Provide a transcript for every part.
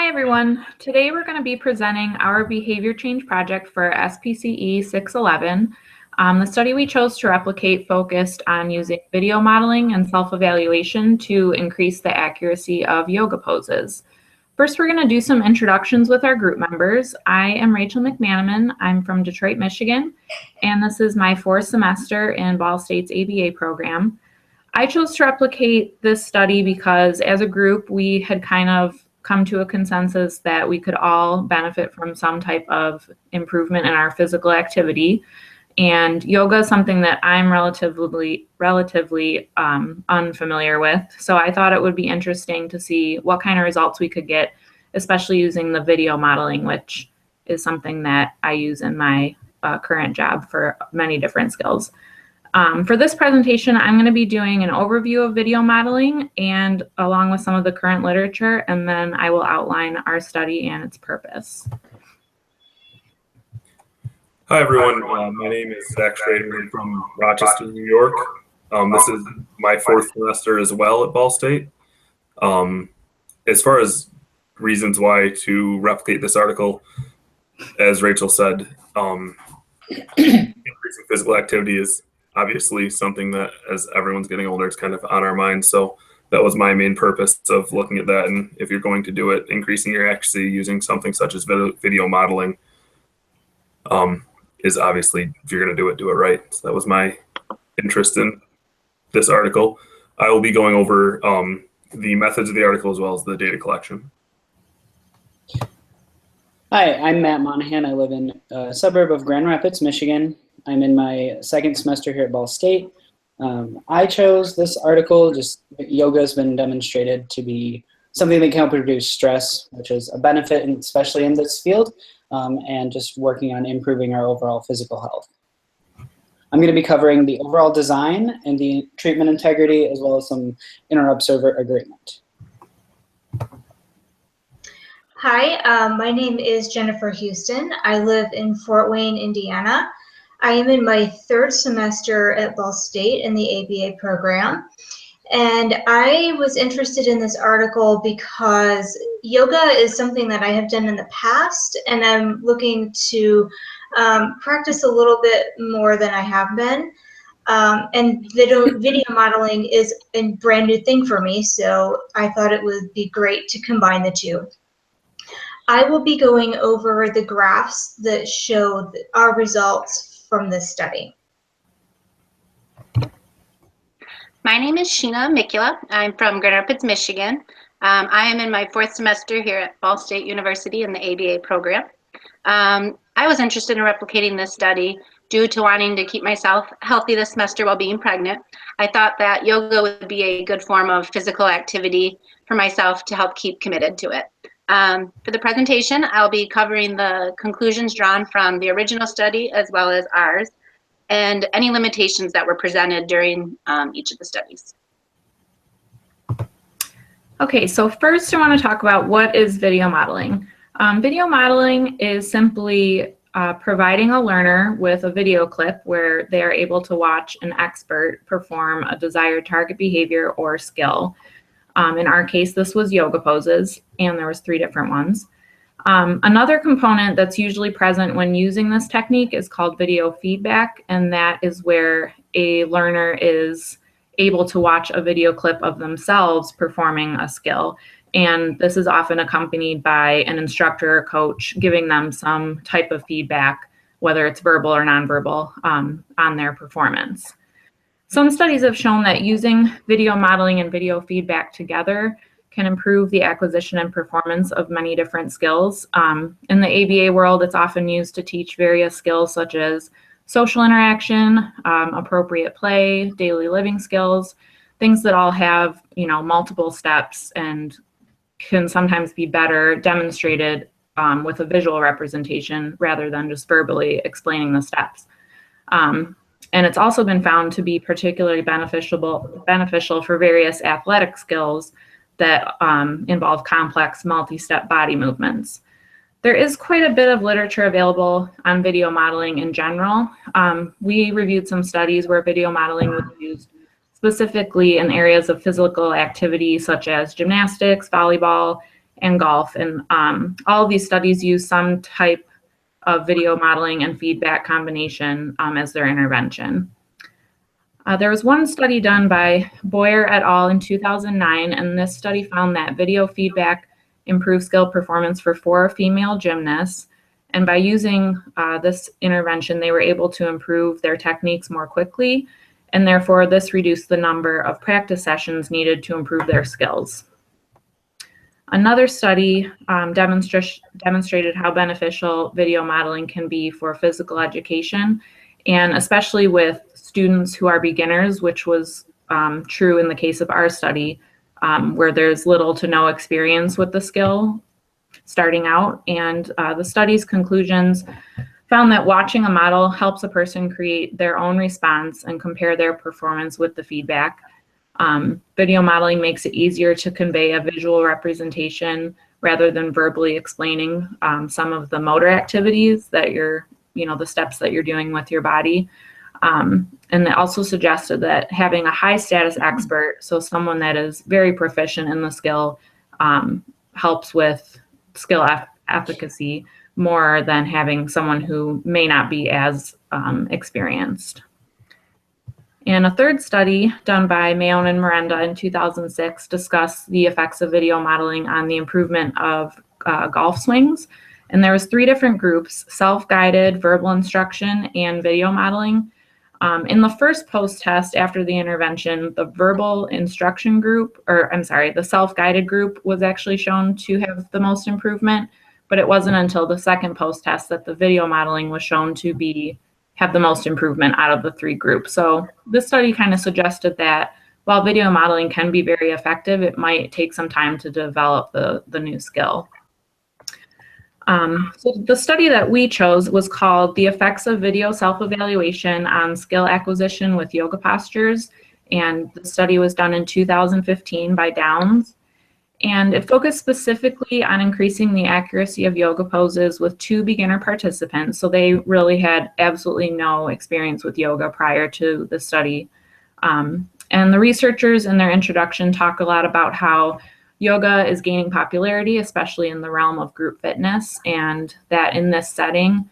Hi everyone. Today we're going to be presenting our behavior change project for SPCE 611. The study we chose to replicate focused on using video modeling and self-evaluation to increase the accuracy of yoga poses. First, we're going to do some introductions with our group members. I am Rachel McManaman. I'm from Detroit, Michigan, and this is my fourth semester in Ball State's ABA program. I chose to replicate this study because as a group, we had kind of come to a consensus that we could all benefit from some type of improvement in our physical activity. And yoga is something that I'm relatively unfamiliar with. So I thought it would be interesting to see what kind of results we could get, especially using the video modeling, which is something that I use in my current job for many different skills. For this presentation, I'm going to be doing an overview of video modeling and along with some of the current literature, and then I will outline our study and its purpose. Hi everyone, my name is Zach Schrader. I'm from Rochester, New York. This is my fourth semester as well at Ball State. As far as reasons why to replicate this article, as Rachel said, increasing physical activity is obviously something that as everyone's getting older, it's kind of on our mind. So that was my main purpose of looking at that. And if you're going to do it, increasing your accuracy using something such as video modeling is obviously, if you're going to do it right. So that was my interest in this article. I will be going over the methods of the article as well as the data collection. Hi, I'm Matt Monahan. I live in a suburb of Grand Rapids, Michigan. I'm in my second semester here at Ball State. I chose this article, just yoga has been demonstrated to be something that can help reduce stress, which is a benefit, especially in this field, and just working on improving our overall physical health. I'm going to be covering the overall design and the treatment integrity, as well as some inter-observer agreement. Hi, my name is Jennifer Houston. I live in Fort Wayne, Indiana. I am in my third semester at Ball State in the ABA program. And I was interested in this article because yoga is something that I have done in the past, and I'm looking to practice a little bit more than I have been. And video modeling is a brand new thing for me, so I thought it would be great to combine the two. I will be going over the graphs that show our results from this study. My name is Sheena Mikula. I'm from Grand Rapids, Michigan. I am in my fourth semester here at Ball State University in the ABA program. I was interested in replicating this study due to wanting to keep myself healthy this semester while being pregnant. I thought that yoga would be a good form of physical activity for myself to help keep committed to it. For the presentation, I'll be covering the conclusions drawn from the original study as well as ours, and any limitations that were presented during each of the studies. Okay, so first I want to talk about what is video modeling. Video modeling is simply providing a learner with a video clip where they are able to watch an expert perform a desired target behavior or skill. In our case, this was yoga poses, and there was 3 different ones. Another component that's usually present when using this technique is called video feedback, and that is where a learner is able to watch a video clip of themselves performing a skill. And this is often accompanied by an instructor or coach giving them some type of feedback, whether it's verbal or nonverbal, on their performance. Some studies have shown that using video modeling and video feedback together can improve the acquisition and performance of many different skills. In the ABA world, it's often used to teach various skills such as social interaction, appropriate play, daily living skills, things that all have, multiple steps and can sometimes be better demonstrated with a visual representation rather than just verbally explaining the steps. And it's also been found to be particularly beneficial for various athletic skills that involve complex multi-step body movements. There is quite a bit of literature available on video modeling in general. We reviewed some studies where video modeling was used specifically in areas of physical activity such as gymnastics, volleyball, and golf. And all of these studies use some type of video modeling and feedback combination as their intervention. There was one study done by Boyer et al. In 2009, and this study found that video feedback improved skill performance for 4 female gymnasts. And by using this intervention, they were able to improve their techniques more quickly, and therefore this reduced the number of practice sessions needed to improve their skills. Another study demonstrated how beneficial video modeling can be for physical education, and especially with students who are beginners, which was true in the case of our study, where there's little to no experience with the skill starting out. And the study's conclusions found that watching a model helps a person create their own response and compare their performance with the feedback. Video modeling makes it easier to convey a visual representation rather than verbally explaining some of the motor activities that the steps that you're doing with your body. And it also suggested that having a high status expert, so someone that is very proficient in the skill, helps with skill efficacy more than having someone who may not be as experienced. And a third study done by Mayon and Miranda in 2006 discussed the effects of video modeling on the improvement of golf swings. And there was 3 different groups: self-guided, verbal instruction, and video modeling. In the first post-test after the intervention, the verbal instruction group, the self-guided group was actually shown to have the most improvement, but it wasn't until the second post-test that the video modeling was shown to have the most improvement out of the 3 groups. So this study kind of suggested that while video modeling can be very effective, it might take some time to develop the new skill. So the study that we chose was called The Effects of Video Self-Evaluation on Skill Acquisition with Yoga Postures, and the study was done in 2015 by Downs. And it focused specifically on increasing the accuracy of yoga poses with 2 beginner participants. So they really had absolutely no experience with yoga prior to the study. And the researchers in their introduction talk a lot about how yoga is gaining popularity, especially in the realm of group fitness, and that in this setting,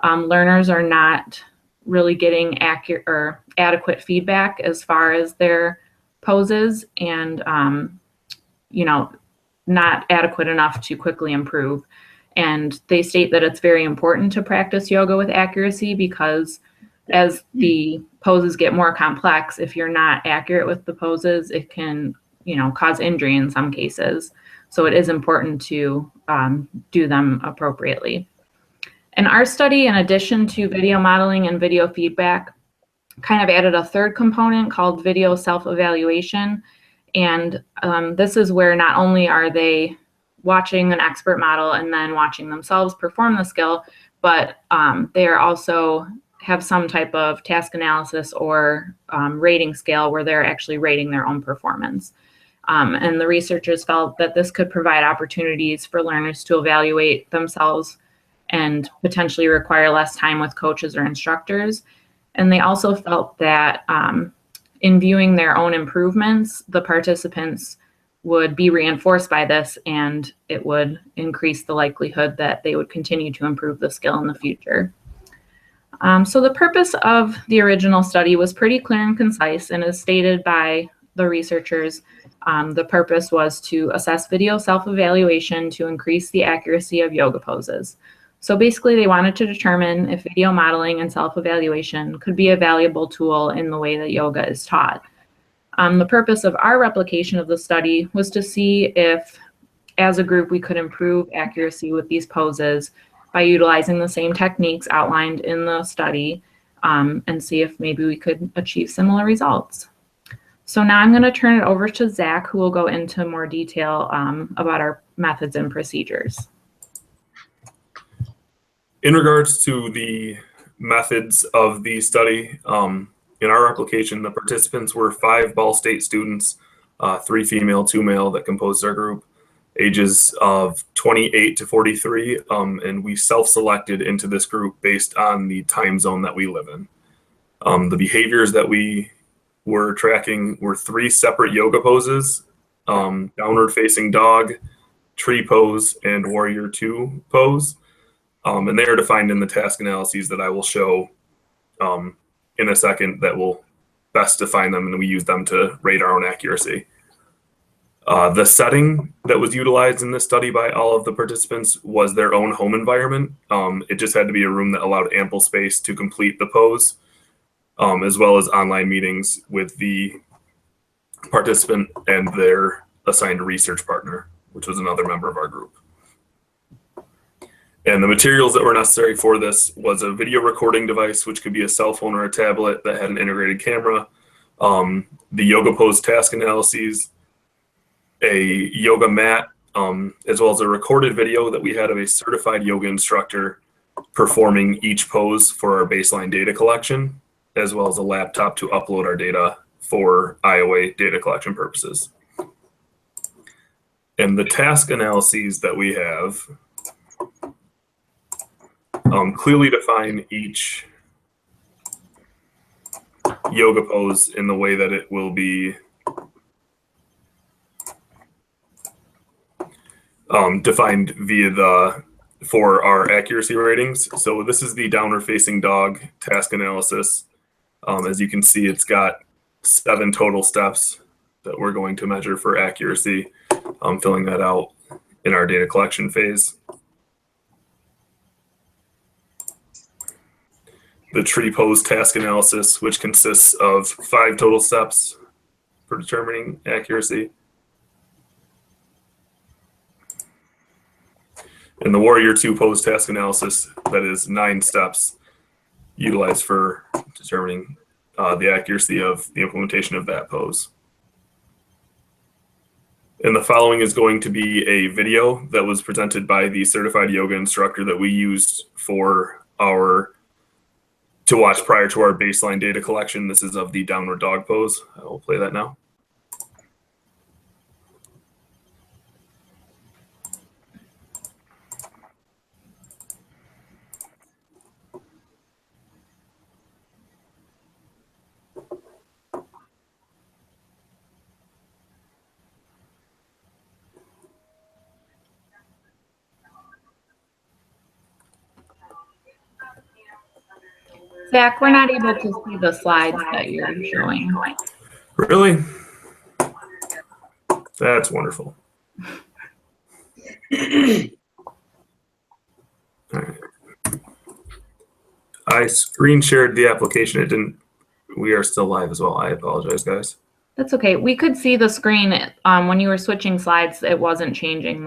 learners are not really getting accurate or adequate feedback as far as their poses, and not adequate enough to quickly improve. And they state that it's very important to practice yoga with accuracy, because as the poses get more complex, if you're not accurate with the poses, it can cause injury in some cases. So it is important to do them appropriately. And our study, in addition to video modeling and video feedback, kind of added a third component called video self-evaluation. And this is where not only are they watching an expert model and then watching themselves perform the skill, but they are also have some type of task analysis or rating scale where they're actually rating their own performance. And the researchers felt that this could provide opportunities for learners to evaluate themselves and potentially require less time with coaches or instructors. And they also felt that in viewing their own improvements, the participants would be reinforced by this, and it would increase the likelihood that they would continue to improve the skill in the future. So the purpose of the original study was pretty clear and concise, and as stated by the researchers, the purpose was to assess video self-evaluation to increase the accuracy of yoga poses. So basically, they wanted to determine if video modeling and self-evaluation could be a valuable tool in the way that yoga is taught. The purpose of our replication of the study was to see if, as a group, we could improve accuracy with these poses by utilizing the same techniques outlined in the study, and see if maybe we could achieve similar results. So now I'm going to turn it over to Zach, who will go into more detail about our methods and procedures. In regards to the methods of the study, in our application, the participants were 5 Ball State students, 3 female, 2 male, that composed our group, ages of 28 to 43, and we self-selected into this group based on the time zone that we live in. The behaviors that we were tracking were 3 separate yoga poses: downward facing dog, tree pose and warrior 2 pose. And they are defined in the task analyses that I will show in a second that will best define them, and we use them to rate our own accuracy. The setting that was utilized in this study by all of the participants was their own home environment. It just had to be a room that allowed ample space to complete the pose, as well as online meetings with the participant and their assigned research partner, which was another member of our group. And the materials that were necessary for this was a video recording device, which could be a cell phone or a tablet that had an integrated camera, the yoga pose task analyses, a yoga mat, as well as a recorded video that we had of a certified yoga instructor performing each pose for our baseline data collection, as well as a laptop to upload our data for IOA data collection purposes. And the task analyses that we have clearly define each yoga pose in the way that it will be defined via for our accuracy ratings. So this is the downward facing dog task analysis. As you can see, it's got 7 total steps that we're going to measure for accuracy, filling that out in our data collection phase. The tree pose task analysis, which consists of 5 total steps for determining accuracy. And the warrior 2 pose task analysis, that is 9 steps utilized for determining the accuracy of the implementation of that pose. And the following is going to be a video that was presented by the certified yoga instructor that we used for to watch prior to our baseline data collection. This is of the downward dog pose. I will play that now. Zach, we're not able to see the slides that you're showing. Really? That's wonderful. All right. I screen shared the application. It didn't. We are still live as well. I apologize, guys. That's okay. We could see the screen when you were switching slides. It wasn't changing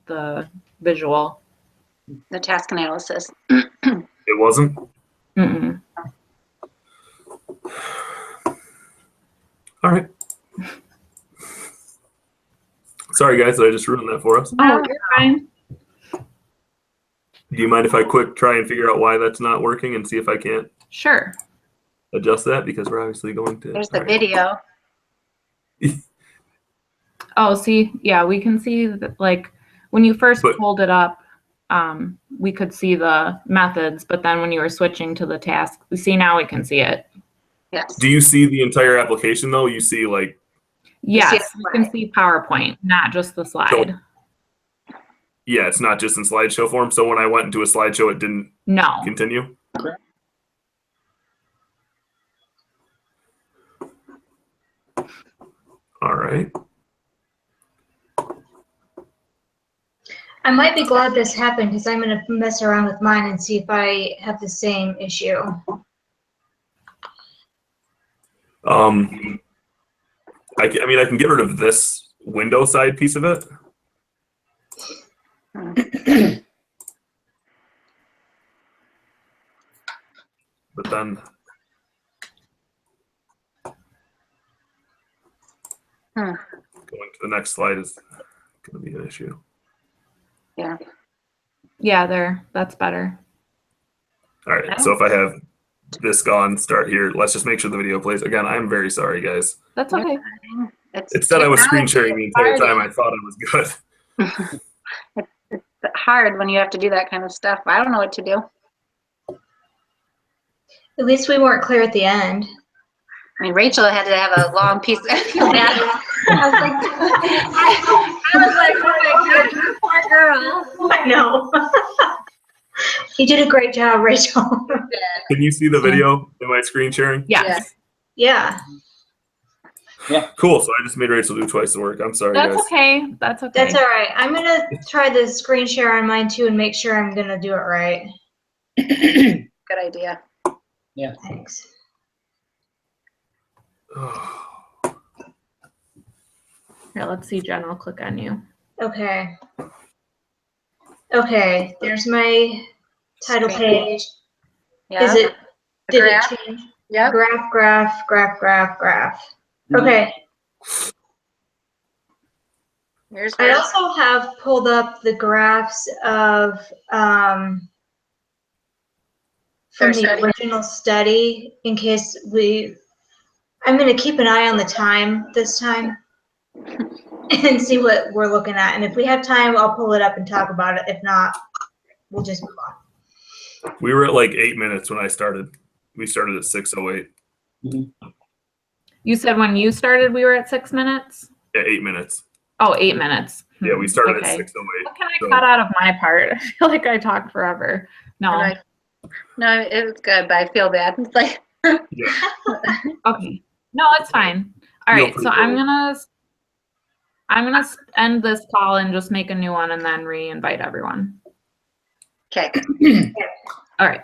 the visual. The task analysis. It wasn't? Mm-mm. All right. Sorry, guys, that I just ruined that for us. Oh, you're fine. Do you mind if I try and figure out why that's not working and see if I can't Sure. adjust that? Because we're obviously going to. There's the video. Oh, see, yeah, we can see that, like, when you first pulled it up, we could see the methods, but then when you were switching to the task, see, now we can see it. Yes. Do you see the entire application though? You see like. Yes, we can see PowerPoint, not just the slide. Yeah, it's not just in slideshow form. So when I went into a slideshow, it didn't continue? All right. I might be glad this happened because I'm going to mess around with mine and see if I have the same issue. I mean, I can get rid of this window side piece of it. But then going to the next slide is going to be an issue. Yeah. Yeah, there. That's better. All right. So if I have this gone, start here. Let's just make sure the video plays. Again, I'm very sorry, guys. That's okay. It said I was screen sharing the entire time. I thought it was good. It's hard when you have to do that kind of stuff. I don't know what to do. At least we weren't clear at the end. I mean, Rachel had to have a long piece of that. I was like, oh my You did a great job, Rachel. Can you see the video in my screen sharing? Yes. Yeah, Cool. So I just made Rachel do twice the work. I'm sorry, That's guys. okay. That's okay. that's all right. I'm gonna try the screen share on mine too and make sure I'm gonna do it right. Good idea. Thanks. Here, let's see, Jen. I'll click on you. Okay. Okay, there's my title page. Yeah. Is it, The did graph? it change? Yep. Graph. Mhm. Okay. Here's I her. also have pulled up the graphs of from Their the study. original study in case I'm going to keep an eye on the time this time and see what we're looking at. And if we have time, I'll pull it up and talk about it. If not, we'll just move on. We were at like 8 minutes when I started. We started at 6:08. You said when you started, we were at 6 minutes? Yeah, 8 minutes. Oh, 8 minutes. Yeah, we started Okay. at 6:08. What can I So- cut out of my part? I feel like I talked forever. No. No, it was good, but I feel bad. It's like, Yeah. Okay. No, it's fine. All Feel right. free So to- I'm gonna end this call and just make a new one and then re-invite everyone. okay. All right.